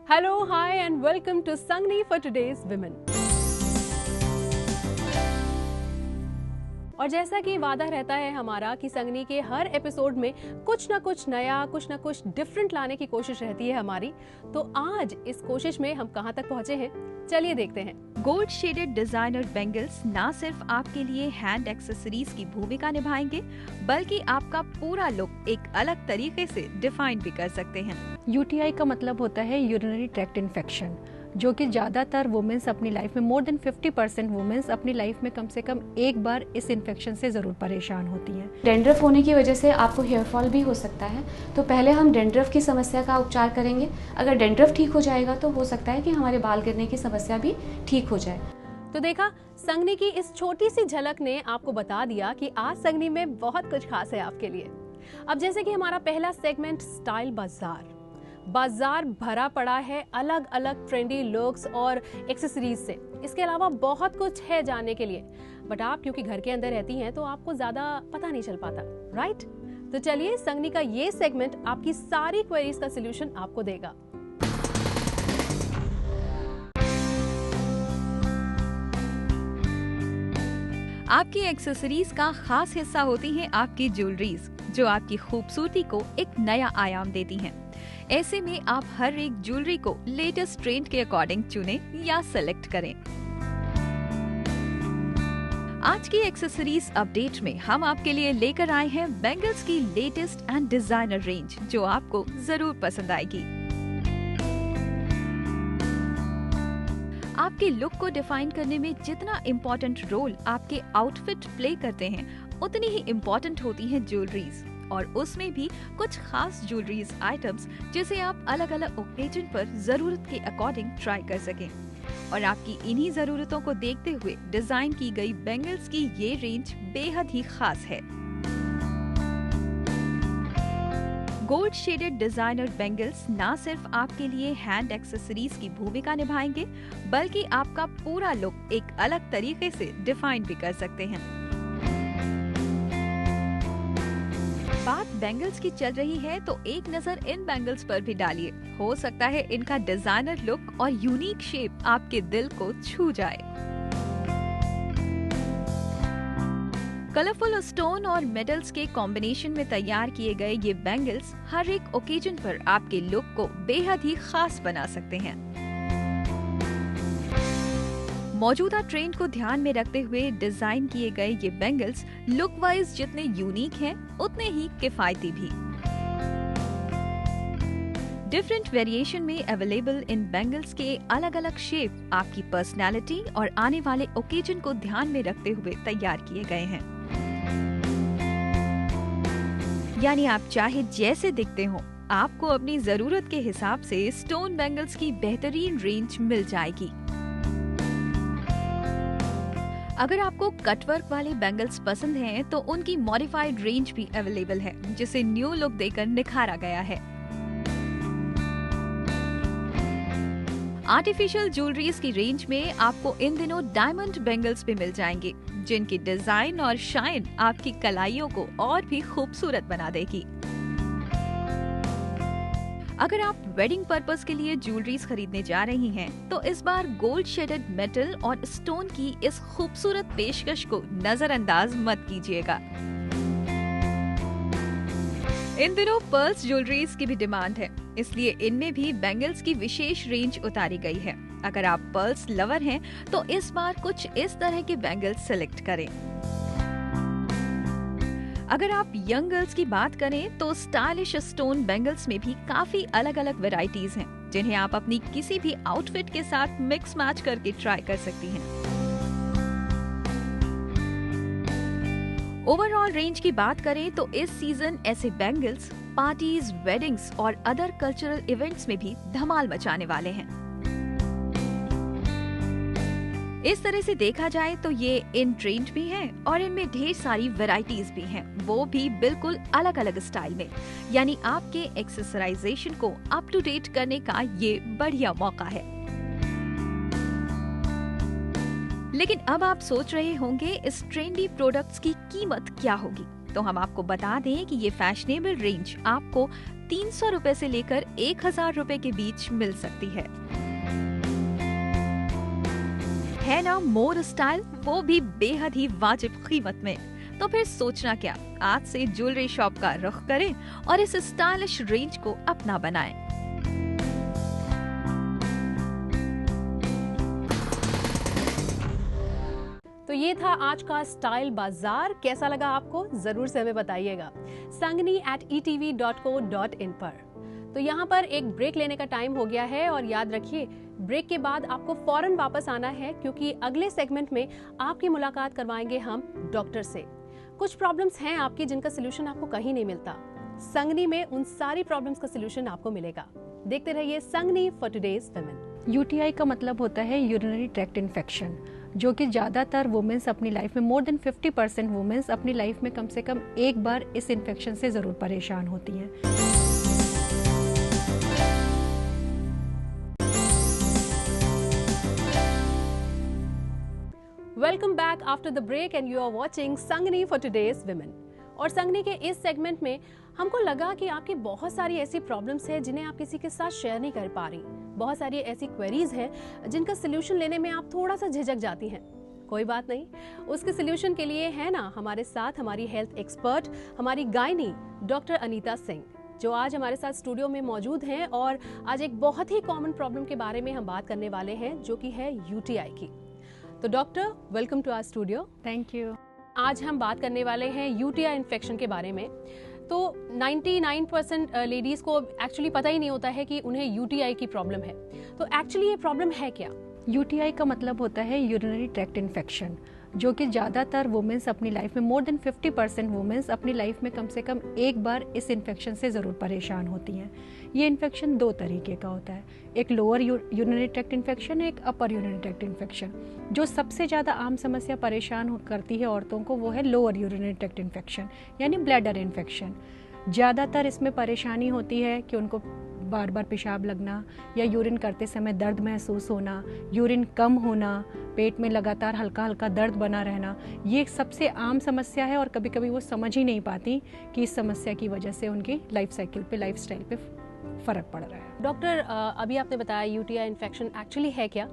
Hello, hi, and welcome to Sangni for today's Women. और जैसा कि वादा रहता है हमारा कि संगनी के हर एपिसोड में कुछ ना कुछ नया, कुछ ना कुछ डिफरेंट लाने की कोशिश रहती है हमारी। तो आज इस कोशिश में हम कहां तक पहुंचे हैं, चलिए देखते हैं। गोल्ड शेडेड डिजाइनर बैंगल्स ना सिर्फ आपके लिए हैंड एक्सेसरीज की भूमिका निभाएंगे, बल्कि आपका पूरा लुक एक अलग तरीके से डिफाइन भी कर सकते हैं। यूटीआई का मतलब होता है यूरिनरी ट्रैक्ट इन्फेक्शन, जो कि ज़्यादातर वुमेन्स अपनी लाइफ में मोर देन 50% वुमेन्स अपनी लाइफ में कम से कम एक बार इस इन्फेक्शन से ज़रूर परेशान होती हैं। डेंड्रफ होने की वजह से आपको हेयर फॉल भी हो सकता है, तो पहले हम डेंड्रफ की समस्या का उपचार करेंगे। अगर डेंड्रफ ठीक हो जाएगा तो हो सकता है कि हमारे बाल गिरने की समस्या भी ठीक हो जाए। तो देखा, संगनी की इस छोटी सी झलक ने आपको बता दिया कि आज संगनी में बहुत कुछ खास है आपके लिए। अब जैसे कि हमारा पहला सेगमेंट स्टाइल बाजार भरा पड़ा है अलग अलग ट्रेंडी लुक्स और एक्सेसरीज से। इसके अलावा बहुत कुछ है जानने के लिए, बट आप क्योंकि घर के अंदर रहती हैं तो आपको ज्यादा पता नहीं चल पाता, राइट? तो चलिए, संगनी का ये सेगमेंट आपकी सारी क्वेरीज का सलूशन आपको देगा। आपकी एक्सेसरीज का खास हिस्सा होती हैं आपकी ज्वेलरीज, जो आपकी खूबसूरती को एक नया आयाम देती हैं। ऐसे में आप हर एक ज्वेलरी को लेटेस्ट ट्रेंड के अकॉर्डिंग चुनें या सेलेक्ट करें। आज की एक्सेसरीज अपडेट में हम आपके लिए लेकर आए हैं बैंगल्स की लेटेस्ट एंड डिजाइनर रेंज, जो आपको जरूर पसंद आएगी। आपके लुक को डिफाइन करने में जितना इम्पोर्टेंट रोल आपके आउटफिट प्ले करते हैं, उतनी ही इम्पोर्टेंट होती हैं ज्वेलरीज, और उसमें भी कुछ खास ज्वेलरीज आइटम्स जिसे आप अलग अलग ओकेजन पर जरूरत के अकॉर्डिंग ट्राई कर सकें। और आपकी इन्हीं जरूरतों को देखते हुए डिजाइन की गई बैंगल्स की ये रेंज बेहद ही खास है। गोल्ड शेडेड डिजाइनर बैंगल्स ना सिर्फ आपके लिए हैंड एक्सेसरीज की भूमिका निभाएंगे, बल्कि आपका पूरा लुक एक अलग तरीके से डिफाइन भी कर सकते हैं। बात बैंगल्स की चल रही है तो एक नजर इन बैंगल्स पर भी डालिए। हो सकता है इनका डिजाइनर लुक और यूनिक शेप आपके दिल को छू जाए। कलरफुल स्टोन और मेटल्स के कॉम्बिनेशन में तैयार किए गए ये बैंगल्स हर एक ओकेजन पर आपके लुक को बेहद ही खास बना सकते हैं। मौजूदा ट्रेंड को ध्यान में रखते हुए डिजाइन किए गए ये बैंगल्स लुक वाइज जितने यूनिक हैं, उतने ही किफायती भी। डिफरेंट वेरिएशन में अवेलेबल इन बैंगल्स के अलग अलग शेप आपकी पर्सनैलिटी और आने वाले ओकेजन को ध्यान में रखते हुए तैयार किए गए हैं। यानी आप चाहे जैसे दिखते हो, आपको अपनी जरूरत के हिसाब से स्टोन बैंगल्स की बेहतरीन रेंज मिल जाएगी। अगर आपको कटवर्क वाले बैंगल्स पसंद हैं, तो उनकी मॉडिफाइड रेंज भी अवेलेबल है, जिसे न्यू लुक देकर निखारा गया है। आर्टिफिशियल ज्वेलरीज की रेंज में आपको इन दिनों डायमंड बैंगल्स भी मिल जाएंगे, जिनकी डिजाइन और शाइन आपकी कलाइयों को और भी खूबसूरत बना देगी। अगर आप वेडिंग पर्पस के लिए ज्वेलरीज खरीदने जा रही हैं, तो इस बार गोल्ड शेडेड मेटल और स्टोन की इस खूबसूरत पेशकश को नजरअंदाज मत कीजिएगा। इन दिनों पर्ल्स ज्वेलरीज की भी डिमांड है, इसलिए इनमें भी बैंगल्स की विशेष रेंज उतारी गई है। अगर आप पर्ल्स लवर हैं, तो इस बार कुछ इस तरह के बैंगल्स सेलेक्ट करें। अगर आप यंग गर्ल्स की बात करें, तो स्टाइलिश स्टोन बैंगल्स में भी काफी अलग अलग वैरायटीज हैं, जिन्हें आप अपनी किसी भी आउटफिट के साथ मिक्स मैच करके ट्राई कर सकती हैं। ओवरऑल रेंज की बात करें तो इस सीजन ऐसे बैंगल्स पार्टीज, वेडिंग्स और अदर कल्चरल इवेंट्स में भी धमाल मचाने वाले हैं। इस तरह से देखा जाए तो ये इन ट्रेंड भी हैं और इनमें ढेर सारी वैरायटीज भी हैं, वो भी बिल्कुल अलग अलग स्टाइल में। यानी आपके एक्सेसराइजेशन को अप टू डेट करने का ये बढ़िया मौका है। लेकिन अब आप सोच रहे होंगे इस ट्रेंडी प्रोडक्ट्स की कीमत क्या होगी। तो हम आपको बता दें कि ये फैशनेबल रेंज आपको 300 रुपए से लेकर 1000 रुपए के बीच मिल सकती है ना मोर स्टाइल, वो भी बेहद ही वाजिब कीमत में। तो फिर सोचना क्या, आज से ज्वेलरी शॉप का रुख करें और इस स्टाइलिश रेंज को अपना बनाएं। तो ये था आज का स्टाइल बाजार। कैसा लगा आपको जरूर से हमें बताइएगा sangni@etv.co.in पर। तो यहाँ पर एक ब्रेक लेने का टाइम हो गया है और याद रखिए ब्रेक के बाद आपको फौरन वापस आना है, क्योंकि अगले सेगमेंट में आपकी मुलाकात करवाएंगे हम डॉक्टर से। कुछ प्रॉब्लम्स हैं आपकी जिनका सोल्यूशन आपको कहीं नहीं मिलता। संगनी में उन सारी प्रॉब्लम्स का सोल्यूशन आपको मिलेगा। देखते रहिए संगनी फॉर टुडेज वुमेन। यूटीआई का मतलब होता है यूरिनरी ट्रैक्ट इन्फेक्शन, जो कि ज़्यादातर वुमेन्स अपनी लाइफ में, मोर देन 50% वुमेन्स अपनी लाइफ में कम से कम एक बार इस इन्फेक्शन से ज़रूर परेशान होती हैं। Welcome back after the break and you are watching Sangini for today's women. और संगनी के इस सेगमेंट में हमको लगा कि आपकी बहुत सारी ऐसी प्रॉब्लम्स हैं जिन्हें आप किसी के साथ शेयर नहीं कर पा रही। बहुत सारी ऐसी क्वेरीज हैं जिनका सोल्यूशन लेने में आप थोड़ा सा झिझक जाती हैं। कोई बात नहीं, उसके सोल्यूशन के लिए है ना हमारे साथ हमारी हेल्थ एक्सपर्ट, हमारी गायनी डॉक्टर अनीता सिंह, जो आज हमारे साथ स्टूडियो में मौजूद हैं। और आज एक बहुत ही कॉमन प्रॉब्लम के बारे में हम बात करने वाले हैं, जो कि है यूटीआई की। तो doctor, welcome to our studio. Thank you. आज हम बात करने वाले हैं यूटीआई इन्फेक्शन के बारे में। तो 99% लेडीज को एक्चुअली पता ही नहीं होता है कि उन्हें यूटीआई की प्रॉब्लम है। तो एक्चुअली ये प्रॉब्लम है क्या? यूटीआई का मतलब होता है यूरिनरी ट्रैक्ट इन्फेक्शन, जो कि ज़्यादातर वुमेन्स अपनी लाइफ में, मोर देन 50% वुमेन्स अपनी लाइफ में कम से कम एक बार इस इन्फेक्शन से ज़रूर परेशान होती हैं। ये इन्फेक्शन दो तरीके का होता है, एक लोअर यूरिनरी ट्रैक्ट इन्फेक्शन, एक अपर यूरिनरी ट्रैक्ट इन्फेक्शन। जो सबसे ज़्यादा आम समस्या परेशान करती है औरतों को, वो है लोअर यूरिनरी ट्रैक्ट इन्फेक्शन, यानी ब्लैडर इन्फेक्शन। ज़्यादातर इसमें परेशानी होती है कि उनको बार बार पेशाब लगना या यूरिन करते समय दर्द महसूस होना, यूरिन कम होना, पेट में लगातार हल्का हल्का दर्द बना रहना। ये सबसे आम समस्या है और कभी कभी वो समझ ही नहीं पाती कि इस समस्या की वजह से उनकी लाइफ साइकिल पे, लाइफ स्टाइल पे फ़र्क पड़ रहा है। डॉक्टर, अभी आपने बताया यूटीआई इन्फेक्शन एक्चुअली है क्या?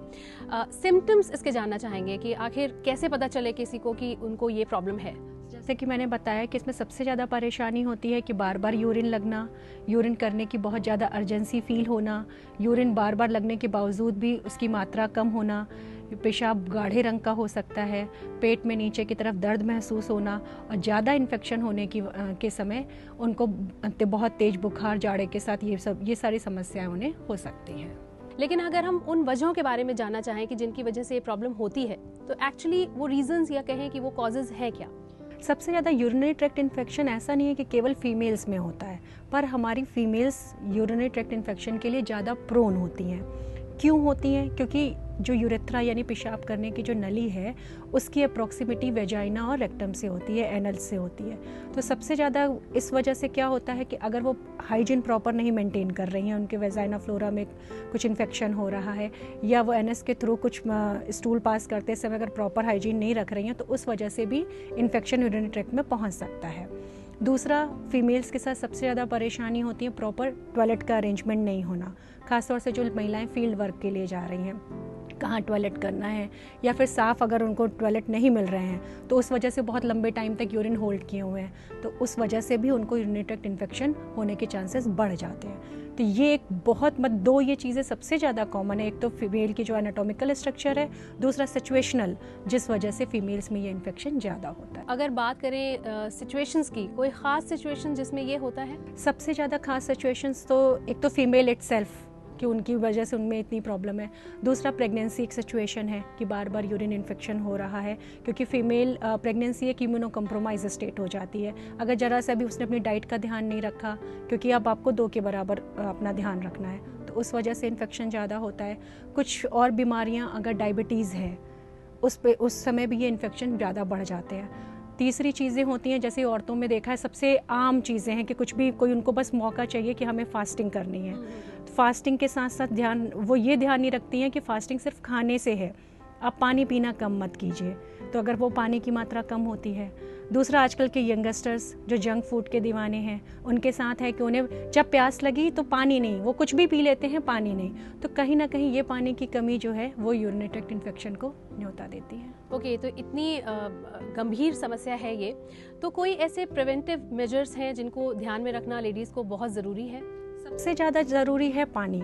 सिम्टम्स इसके जानना चाहेंगे कि आखिर कैसे पता चले किसी को कि उनको ये प्रॉब्लम है। जैसे कि मैंने बताया कि इसमें सबसे ज़्यादा परेशानी होती है कि बार बार यूरिन लगना, यूरिन करने की बहुत ज़्यादा अर्जेंसी फील होना, यूरिन बार बार लगने के बावजूद भी उसकी मात्रा कम होना, पेशाब गाढ़े रंग का हो सकता है, पेट में नीचे की तरफ दर्द महसूस होना, और ज़्यादा इन्फेक्शन होने के समय उनको बहुत तेज़ बुखार, जाड़े के साथ ये सारी समस्याएं उन्हें हो सकती हैं। लेकिन अगर हम उन वजहों के बारे में जानना चाहें कि जिनकी वजह से ये प्रॉब्लम होती है, तो एक्चुअली वो रीजंस या कहें कि वो कॉजेज है क्या? सबसे ज़्यादा यूरिनरी ट्रैक्ट इन्फेक्शन ऐसा नहीं है कि केवल फीमेल्स में होता है, पर हमारी फीमेल्स यूरिनरी ट्रैक्ट इन्फेक्शन के लिए ज़्यादा प्रोन होती हैं। क्यों होती हैं? क्योंकि जो यूरेथ्रा यानी पेशाब करने की जो नली है, उसकी अप्रॉक्सिमिटी वेजाइना और रेक्टम से होती है, एनल से होती है। तो सबसे ज़्यादा इस वजह से क्या होता है कि अगर वो हाइजीन प्रॉपर नहीं मेंटेन कर रही हैं, उनके वेजाइना फ्लोरा में कुछ इन्फेक्शन हो रहा है, या वो एनएस के थ्रू कुछ स्टूल पास करते समय अगर प्रॉपर हाइजीन नहीं रख रही हैं, तो उस वजह से भी इन्फेक्शन यूरिनरी ट्रैक्ट में पहुँच सकता है। दूसरा, फीमेल्स के साथ सबसे ज़्यादा परेशानी होती है प्रॉपर टॉयलेट का अरेंजमेंट नहीं होना, खासतौर से जो महिलाएं फील्ड वर्क के लिए जा रही हैं, कहाँ टॉयलेट करना है, या फिर साफ़ अगर उनको टॉयलेट नहीं मिल रहे हैं तो उस वजह से बहुत लंबे टाइम तक यूरिन होल्ड किए हुए हैं, तो उस वजह से भी उनको यूरिनरी ट्रैक्ट इन्फेक्शन होने के चांसेस बढ़ जाते हैं। तो ये एक बहुत दो ये चीज़ें सबसे ज़्यादा कॉमन है। एक तो फीमेल की जो एनाटॉमिकल स्ट्रक्चर है, दूसरा सिचुएशनल, जिस वजह से फीमेल्स में ये इन्फेक्शन ज़्यादा होता है। अगर बात करें सिचुएशंस की, कोई ख़ास सिचुएशन जिसमें ये होता है? सबसे ज़्यादा खास सिचुएशंस तो एक तो फीमेल इटसेल्फ कि उनकी वजह से उनमें इतनी प्रॉब्लम है। दूसरा, प्रेगनेंसी एक सिचुएशन है कि बार बार यूरिन इन्फेक्शन हो रहा है, क्योंकि फीमेल प्रेगनेंसी एक इम्यूनो कम्प्रोमाइज स्टेट हो जाती है। अगर ज़रा सा भी उसने अपनी डाइट का ध्यान नहीं रखा, क्योंकि अब आपको 2 के बराबर अपना ध्यान रखना है, तो उस वजह से इन्फेक्शन ज़्यादा होता है। कुछ और बीमारियाँ, अगर डायबिटीज़ है, उस समय भी ये इन्फेक्शन ज़्यादा बढ़ जाते हैं। तीसरी चीज़ें होती हैं, जैसे औरतों में देखा है सबसे आम चीज़ें हैं कि कुछ भी कोई उनको बस मौका चाहिए कि हमें फास्टिंग करनी है। तो फास्टिंग के साथ साथ वो ये ध्यान नहीं रखती हैं कि फास्टिंग सिर्फ खाने से है, आप पानी पीना कम मत कीजिए। तो अगर वो पानी की मात्रा कम होती है, दूसरा, आजकल के यंगस्टर्स जो जंक फूड के दीवाने हैं, उनके साथ है कि उन्हें जब प्यास लगी तो पानी नहीं, वो कुछ भी पी लेते हैं, पानी नहीं। तो कहीं ना कहीं ये पानी की कमी जो है वो यूरिनरी ट्रैक्ट इन्फेक्शन को न्योता देती है। ओके, तो इतनी गंभीर समस्या है ये, तो कोई ऐसे प्रिवेंटिव मेजर्स हैं जिनको ध्यान में रखना लेडीज़ को बहुत ज़रूरी है? सबसे ज़्यादा ज़रूरी है पानी,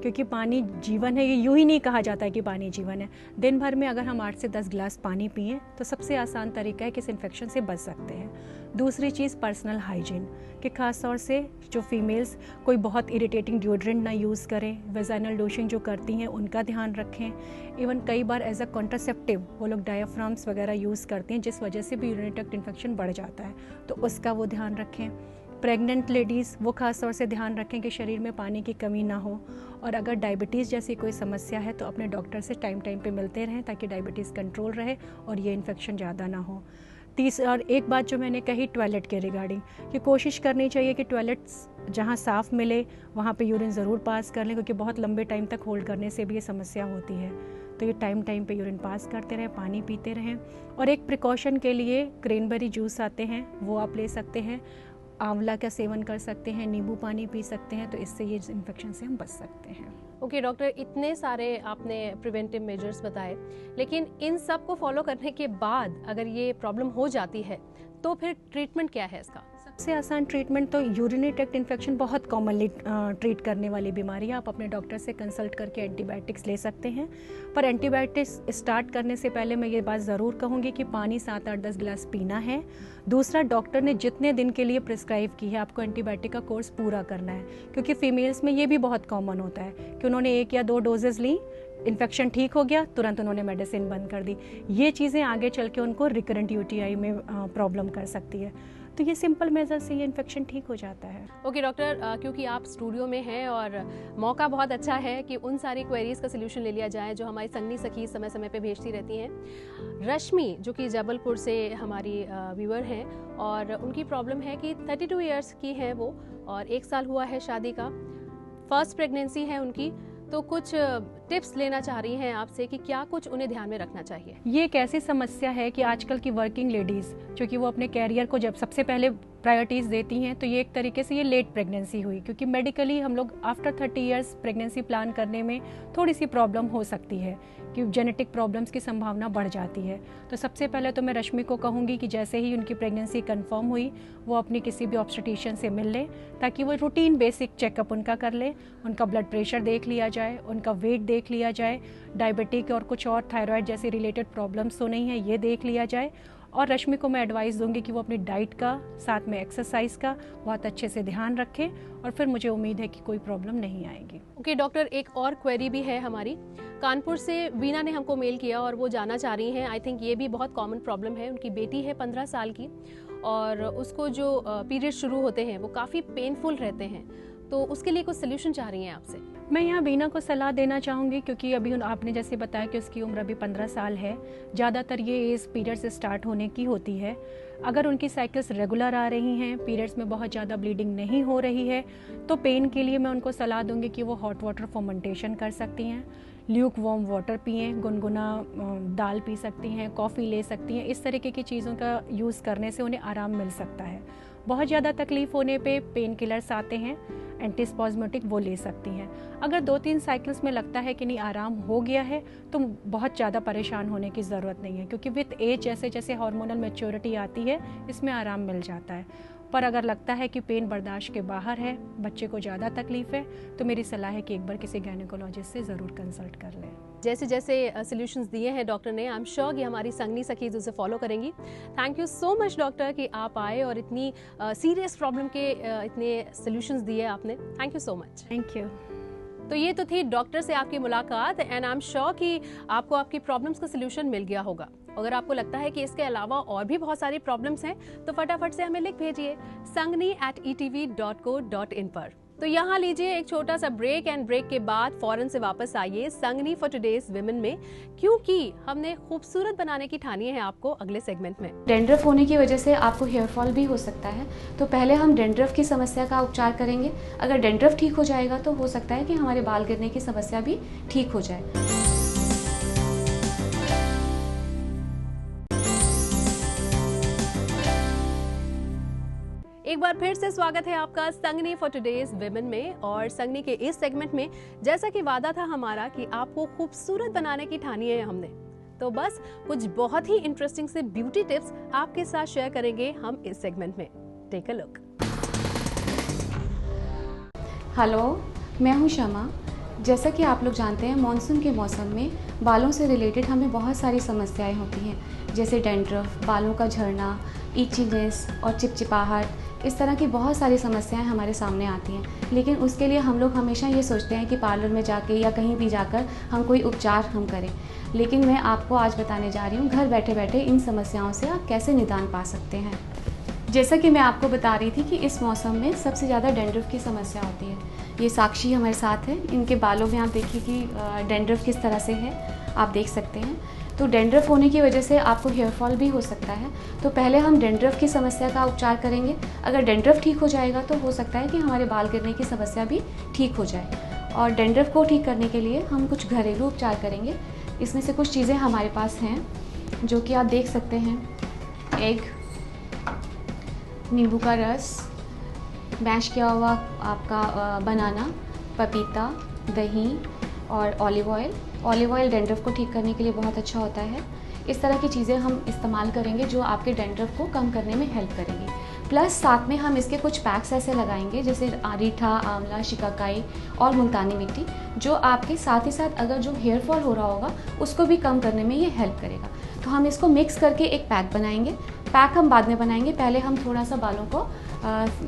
क्योंकि पानी जीवन है। ये यूं ही नहीं कहा जाता है कि पानी जीवन है। दिन भर में अगर हम 8 से 10 गिलास पानी पिएं तो सबसे आसान तरीका है कि इस इन्फेक्शन से बच सकते हैं। दूसरी चीज़ पर्सनल हाइजीन, कि खास तौर से जो फीमेल्स कोई बहुत इरिटेटिंग डिओड्रेंट ना यूज़ करें, वेजाइनल डोशिंग जो करती हैं उनका ध्यान रखें। इवन कई बार एज अ कॉन्ट्रासेप्टिव वो लोग डायाफ्राम्स वगैरह यूज़ करते हैं, जिस वजह से भी यूरिनरी ट्रैक्ट इन्फेक्शन बढ़ जाता है, तो उसका वो ध्यान रखें। प्रेग्नेंट लेडीज़ वो खास तौर से ध्यान रखें कि शरीर में पानी की कमी ना हो, और अगर डायबिटीज़ जैसी कोई समस्या है तो अपने डॉक्टर से टाइम पे मिलते रहें ताकि डायबिटीज़ कंट्रोल रहे और ये इन्फेक्शन ज़्यादा ना हो। और एक बात जो मैंने कही टॉयलेट के रिगार्डिंग, कि कोशिश करनी चाहिए कि टॉयलेट्स जहाँ साफ़ मिले वहाँ पे यूरिन ज़रूर पास कर लें, क्योंकि बहुत लंबे टाइम तक होल्ड करने से भी ये समस्या होती है। तो ये टाइम पे यूरिन पास करते रहें, पानी पीते रहें। और एक प्रिकॉशन के लिए क्रैनबेरी जूस आते हैं, वो आप ले सकते हैं, आंवला का सेवन कर सकते हैं, नींबू पानी पी सकते हैं, तो इससे ये इन्फेक्शन से हम बच सकते हैं। ओके डॉक्टर, इतने सारे आपने प्रिवेंटिव मेजर्स बताए, लेकिन इन सब को फॉलो करने के बाद अगर ये प्रॉब्लम हो जाती है तो फिर ट्रीटमेंट क्या है इसका? सबसे आसान ट्रीटमेंट तो यूरिनरी ट्रैक्ट इन्फेक्शन बहुत कॉमनली ट्रीट करने वाली बीमारी है। आप अपने डॉक्टर से कंसल्ट करके एंटीबायोटिक्स ले सकते हैं, पर एंटीबायोटिक्स स्टार्ट करने से पहले मैं ये बात ज़रूर कहूँगी कि पानी 7-8-10 गिलास पीना है। दूसरा, डॉक्टर ने जितने दिन के लिए प्रिस्क्राइब की है आपको एंटीबायोटिक का कोर्स पूरा करना है, क्योंकि फीमेल्स में ये भी बहुत कॉमन होता है कि उन्होंने 1 या 2 डोजेज़ ली, इन्फेक्शन ठीक हो गया, तुरंत उन्होंने मेडिसिन बंद कर दी। ये चीज़ें आगे चल के उनको रिकरेंट यूटीआई में प्रॉब्लम कर सकती है। तो ये सिंपल मेजर से ये इन्फेक्शन ठीक हो जाता है। ओके डॉक्टर, क्योंकि आप स्टूडियो में हैं और मौका बहुत अच्छा है कि उन सारी क्वेरीज का सलूशन ले लिया जाए जो हमारी संगनी सखी समय समय पे भेजती रहती हैं। रश्मि जो कि जबलपुर से हमारी व्यूअर हैं, और उनकी प्रॉब्लम है कि 32 इयर्स की हैं वो, और 1 साल हुआ है शादी का, फर्स्ट प्रेगनेंसी है उनकी। तो कुछ टिप्स लेना चाह रही हैं आपसे कि क्या कुछ उन्हें ध्यान में रखना चाहिए। ये एक ऐसी समस्या है कि आजकल की वर्किंग लेडीज़ क्योंकि वो अपने कैरियर को जब सबसे पहले प्रायोरिटीज़ देती हैं, तो ये एक तरीके से ये लेट प्रेगनेंसी हुई, क्योंकि मेडिकली हम लोग आफ्टर 30 इयर्स प्रेगनेंसी प्लान करने में थोड़ी सी प्रॉब्लम हो सकती है कि जेनेटिक प्रॉब्लम्स की संभावना बढ़ जाती है। तो सबसे पहले तो मैं रश्मि को कहूँगी कि जैसे ही उनकी प्रेगनेंसी कंफर्म हुई वो अपनी किसी भी ऑब्स्टेट्रिशियन से मिल ले, ताकि वो रूटीन बेसिक चेकअप उनका कर ले, उनका ब्लड प्रेशर देख लिया जाए, उनका वेट देख लिया जाए, डायबिटिक और कुछ और थायराइड जैसे रिलेटेड प्रॉब्लम्स तो नहीं है ये देख लिया जाए। और रश्मि को मैं एडवाइस दूंगी कि वो अपनी डाइट का साथ में एक्सरसाइज का बहुत अच्छे से ध्यान रखें, और फिर मुझे उम्मीद है कि कोई प्रॉब्लम नहीं आएगी। ओके डॉक्टर, एक और क्वेरी भी है हमारी, कानपुर से वीना ने हमको मेल किया और वो जानना चाह रही हैं, आई थिंक ये भी बहुत कॉमन प्रॉब्लम है। उनकी बेटी है 15 साल की, और उसको जो पीरियड शुरू होते हैं वो काफ़ी पेनफुल रहते हैं, तो उसके लिए कुछ सोल्यूशन चाह रही हैं आपसे। मैं यहाँ बीना को सलाह देना चाहूँगी, क्योंकि अभी आपने जैसे बताया कि उसकी उम्र अभी 15 साल है, ज़्यादातर ये एज पीरियड से स्टार्ट होने की होती है। अगर उनकी साइकिल्स रेगुलर आ रही हैं, पीरियड्स में बहुत ज़्यादा ब्लीडिंग नहीं हो रही है, तो पेन के लिए मैं उनको सलाह दूंगी कि वो हॉट वाटर फर्मेंटेशन कर सकती हैं, ल्यूक वार्म वाटर पिएँ, गुनगुना दाल पी सकती हैं, कॉफ़ी ले सकती हैं। इस तरीके की चीज़ों का यूज़ करने से उन्हें आराम मिल सकता है। बहुत ज़्यादा तकलीफ़ होने पे पेन किलर्स आते हैं, एंटीस्पाज्मेटिक, वो ले सकती हैं। अगर 2-3 साइकिल्स में लगता है कि नहीं आराम हो गया है, तो बहुत ज़्यादा परेशान होने की ज़रूरत नहीं है, क्योंकि विथ एज जैसे जैसे हार्मोनल मैच्योरिटी आती है इसमें आराम मिल जाता है। पर अगर लगता है कि पेन बर्दाश्त के बाहर है, बच्चे को ज़्यादा तकलीफ़ है, तो मेरी सलाह है कि एक बार किसी गायनेकोलॉजिस्ट से ज़रूर कंसल्ट कर लें। जैसे जैसे सॉल्यूशंस दिए हैं डॉक्टर ने, आई एम श्योर कि हमारी संगनी सखीज उसे फॉलो करेंगी। Thank you so much doctor कि आप आए और इतनी सीरियस प्रॉब्लम के इतने सॉल्यूशंस दिए आपने। Thank you so much. Thank you. तो ये तो थी डॉक्टर से आपकी मुलाकात, एंड आई एम श्योर कि आपको आपकी प्रॉब्लम्स का सलूशन मिल गया होगा। अगर आपको लगता है कि इसके अलावा और भी बहुत सारी प्रॉब्लम्स हैं तो फटाफट से हमें लिख भेजिए sangni@etv.co.in पर। तो यहाँ लीजिए एक छोटा सा ब्रेक, एंड ब्रेक के बाद फौरन से वापस आइए संगनी फॉर टुडेज विमेन में, क्योंकि हमने खूबसूरत बनाने की ठानी है आपको अगले सेगमेंट में। डेंड्रफ होने की वजह से आपको हेयर फॉल भी हो सकता है, तो पहले हम डेंड्रफ की समस्या का उपचार करेंगे। अगर डेंड्रफ ठीक हो जाएगा तो हो सकता है कि हमारे बाल गिरने की समस्या भी ठीक हो जाए। एक बार फिर से स्वागत है आपका संगनी फॉर टुडेज विमेन में। और संगनी के इस सेगमेंट में जैसा कि वादा था हमारा कि आपको खूबसूरत बनाने की ठानी है हमने, तो बस कुछ बहुत ही इंटरेस्टिंग से ब्यूटी टिप्स आपके साथ शेयर करेंगे हम इस सेगमेंट में। Take a look. हेलो, मैं हूँ शमा। जैसा कि आप लोग जानते हैं, मॉनसून के मौसम में बालों से रिलेटेड हमें बहुत सारी समस्याएं होती हैं, जैसे डैंड्रफ, बालों का झड़ना, इचीनेस और चिपचिपाहट। इस तरह की बहुत सारी समस्याएं हमारे सामने आती हैं। लेकिन उसके लिए हम लोग हमेशा ये सोचते हैं कि पार्लर में जाके या कहीं भी जाकर हम कोई उपचार हम करें। लेकिन मैं आपको आज बताने जा रही हूँ घर बैठे बैठे इन समस्याओं से आप कैसे निदान पा सकते हैं। जैसा कि मैं आपको बता रही थी कि इस मौसम में सबसे ज़्यादा डैंड्रफ की समस्या होती है। ये साक्षी हमारे साथ है, इनके बालों में आप देखिए कि डैंड्रफ किस तरह से है, आप देख सकते हैं। तो डैंड्रफ होने की वजह से आपको हेयर फॉल भी हो सकता है। तो पहले हम डैंड्रफ की समस्या का उपचार करेंगे। अगर डैंड्रफ ठीक हो जाएगा तो हो सकता है कि हमारे बाल गिरने की समस्या भी ठीक हो जाए। और डैंड्रफ को ठीक करने के लिए हम कुछ घरेलू उपचार करेंगे। इसमें से कुछ चीज़ें हमारे पास हैं जो कि आप देख सकते हैं। एग, नींबू का रस, मैश किया हुआ आपका बनाना, पपीता, दही और olive oil. Olive oil dandruff को ठीक करने के लिए बहुत अच्छा होता है। इस तरह की चीज़ें हम इस्तेमाल करेंगे जो आपके डैंड्रफ को कम करने में हेल्प करेंगी। प्लस साथ में हम इसके कुछ पैक्स ऐसे लगाएंगे जैसे रीठा, आंवला, शिकाकाई और मुल्तानी मिट्टी, जो आपके साथ ही साथ अगर जो हेयर फॉल हो रहा होगा उसको भी कम करने में ये हेल्प करेगा। तो हम इसको मिक्स करके एक पैक बनाएंगे। पैक हम बाद में बनाएंगे। पहले हम थोड़ा सा बालों को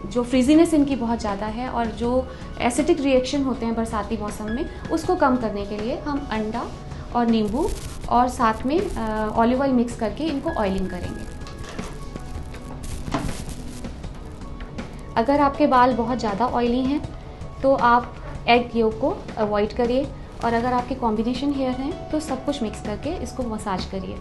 जो फ्रीजीनेस इनकी बहुत ज़्यादा है और जो एसिडिक रिएक्शन होते हैं बरसाती मौसम में, उसको कम करने के लिए हम अंडा और नींबू और साथ में ऑलिव ऑयल मिक्स करके इनको ऑयलिंग करेंगे। अगर आपके बाल बहुत ज़्यादा ऑयली हैं तो आप एग येल्क को अवॉइड करिए, और अगर आपके कॉम्बिनेशन हेयर हैं तो सब कुछ मिक्स करके इसको मसाज करिए।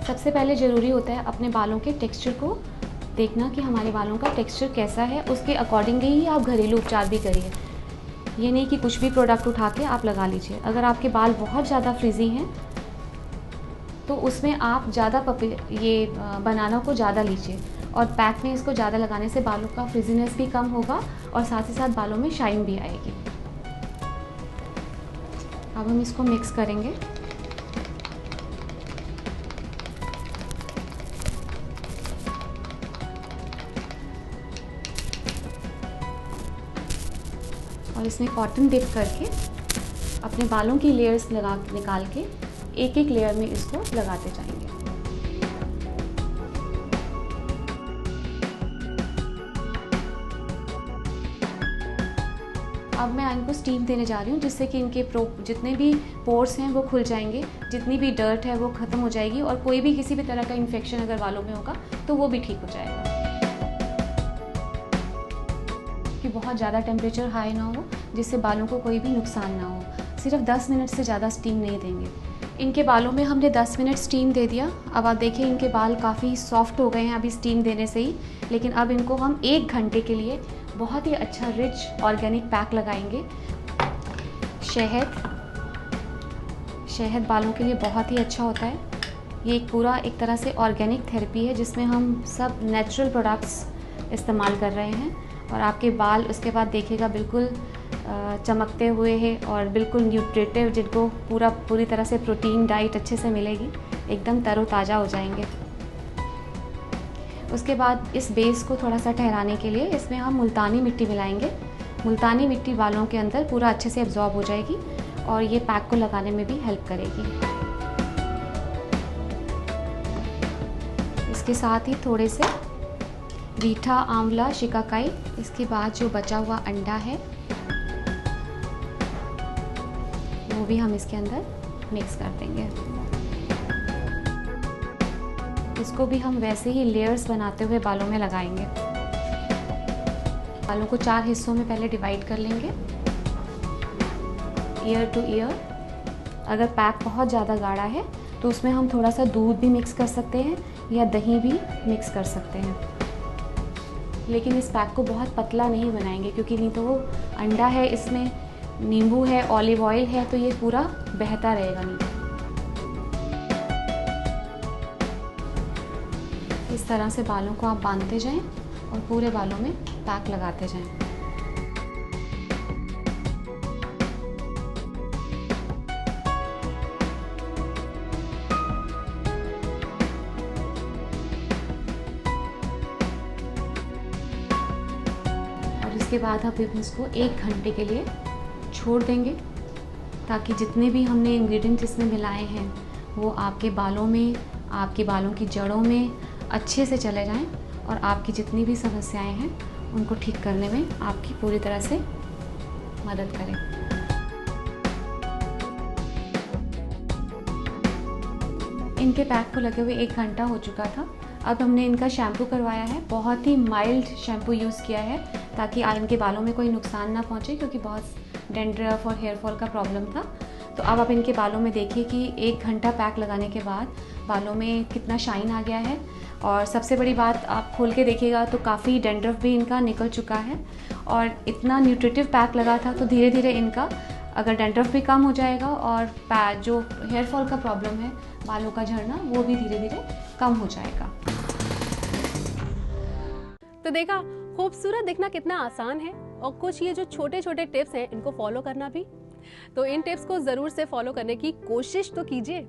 सबसे पहले ज़रूरी होता है अपने बालों के टेक्सचर को देखना कि हमारे बालों का टेक्सचर कैसा है। उसके अकॉर्डिंगली ही आप घरेलू उपचार भी करिए। ये नहीं कि कुछ भी प्रोडक्ट उठा के आप लगा लीजिए। अगर आपके बाल बहुत ज़्यादा फ्रीजी हैं तो उसमें आप ज़्यादा ये बनाना को ज़्यादा लीजिए, और पैक में इसको ज़्यादा लगाने से बालों का फ्रीजीनेस भी कम होगा और साथ ही साथ बालों में शाइन भी आएगी। अब हम इसको मिक्स करेंगे। और इसमें कॉटन डिप करके अपने बालों की लेयर्स निकाल के एक एक लेयर में इसको लगाते जाएंगे। अब मैं इनको स्टीम देने जा रही हूँ, जिससे कि इनके जितने भी पोर्स हैं वो खुल जाएंगे, जितनी भी डर्ट है वो ख़त्म हो जाएगी, और कोई भी किसी भी तरह का इन्फेक्शन अगर बालों में होगा तो वो भी ठीक हो जाएगा। कि बहुत ज़्यादा टेम्परेचर हाई ना हो जिससे बालों को कोई भी नुकसान ना हो। सिर्फ 10 मिनट से ज़्यादा स्टीम नहीं देंगे। इनके बालों में हमने 10 मिनट स्टीम दे दिया। अब आप देखिए इनके बाल काफ़ी सॉफ्ट हो गए हैं अभी स्टीम देने से ही। लेकिन अब इनको हम 1 घंटे के लिए बहुत ही अच्छा रिच ऑर्गेनिक पैक लगाएंगे। शहद बालों के लिए बहुत ही अच्छा होता है। ये एक तरह से ऑर्गेनिक थेरेपी है जिसमें हम सब नेचुरल प्रोडक्ट्स इस्तेमाल कर रहे हैं, और आपके बाल उसके बाद देखिएगा बिल्कुल चमकते हुए हैं और बिल्कुल न्यूट्रिटिव, जिनको पूरी तरह से प्रोटीन डाइट अच्छे से मिलेगी, एकदम तरोताज़ा हो जाएंगे। उसके बाद इस बेस को थोड़ा सा ठहराने के लिए इसमें हम मुल्तानी मिट्टी मिलाएंगे। मुल्तानी मिट्टी बालों के अंदर पूरा अच्छे से एब्जॉर्ब हो जाएगी और ये पैक को लगाने में भी हेल्प करेगी। इसके साथ ही थोड़े से रीठा, आंवला, शिकाकाई, इसके बाद जो बचा हुआ अंडा है वो भी हम इसके अंदर मिक्स कर देंगे। इसको भी हम वैसे ही लेयर्स बनाते हुए बालों में लगाएंगे। बालों को 4 हिस्सों में पहले डिवाइड कर लेंगे, ईयर टू ईयर। अगर पैक बहुत ज़्यादा गाढ़ा है तो उसमें हम थोड़ा सा दूध भी मिक्स कर सकते हैं या दही भी मिक्स कर सकते हैं। लेकिन इस पैक को बहुत पतला नहीं बनाएंगे, क्योंकि नहीं तो वो अंडा है, इसमें नींबू है, ऑलिव ऑयल है, तो ये पूरा बहता रहेगा नहीं। इस तरह से बालों को आप बांधते जाएं और पूरे बालों में पैक लगाते जाएं। और इसके बाद आप इसको 1 घंटे के लिए छोड़ देंगे ताकि जितने भी हमने इंग्रेडिएंट्स इसमें मिलाए हैं वो आपके बालों में, आपके बालों की जड़ों में अच्छे से चले जाएं और आपकी जितनी भी समस्याएं हैं उनको ठीक करने में आपकी पूरी तरह से मदद करें। इनके पैक को लगे हुए 1 घंटा हो चुका था। अब हमने इनका शैम्पू करवाया है, बहुत ही माइल्ड शैम्पू यूज़ किया है ताकि इनके बालों में कोई नुकसान ना पहुँचे, क्योंकि बहुत डेंड्रफ और हेयर फॉल का प्रॉब्लम था। तो अब आप इनके बालों में देखिए कि 1 घंटा पैक लगाने के बाद बालों में कितना शाइन आ गया है। और सबसे बड़ी बात, आप खोल के देखिएगा तो काफ़ी डेंड्रफ भी इनका निकल चुका है और इतना न्यूट्रिटिव पैक लगा था। तो धीरे धीरे इनका अगर डेंड्रफ भी कम हो जाएगा और जो हेयर फॉल का प्रॉब्लम है, बालों का झड़ना, वो भी धीरे धीरे कम हो जाएगा। तो देखा, खूबसूरत दिखना कितना आसान है और कुछ ये जो छोटे छोटे टिप्स हैं इनको फॉलो करना भी। तो इन टिप्स को जरूर से फॉलो करने की कोशिश तो कीजिए।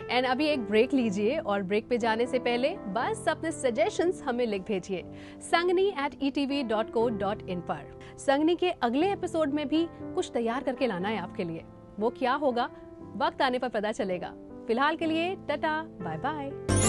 एंड अभी एक ब्रेक लीजिए और ब्रेक पे जाने से पहले बस अपने सजेशंस हमें लिख भेजिए sangni@etv.co.in पर। संगनी के अगले एपिसोड में भी कुछ तैयार करके लाना है आपके लिए। वो क्या होगा, वक्त आने पर पता चलेगा। फिलहाल के लिए टाटा, बाय बाय।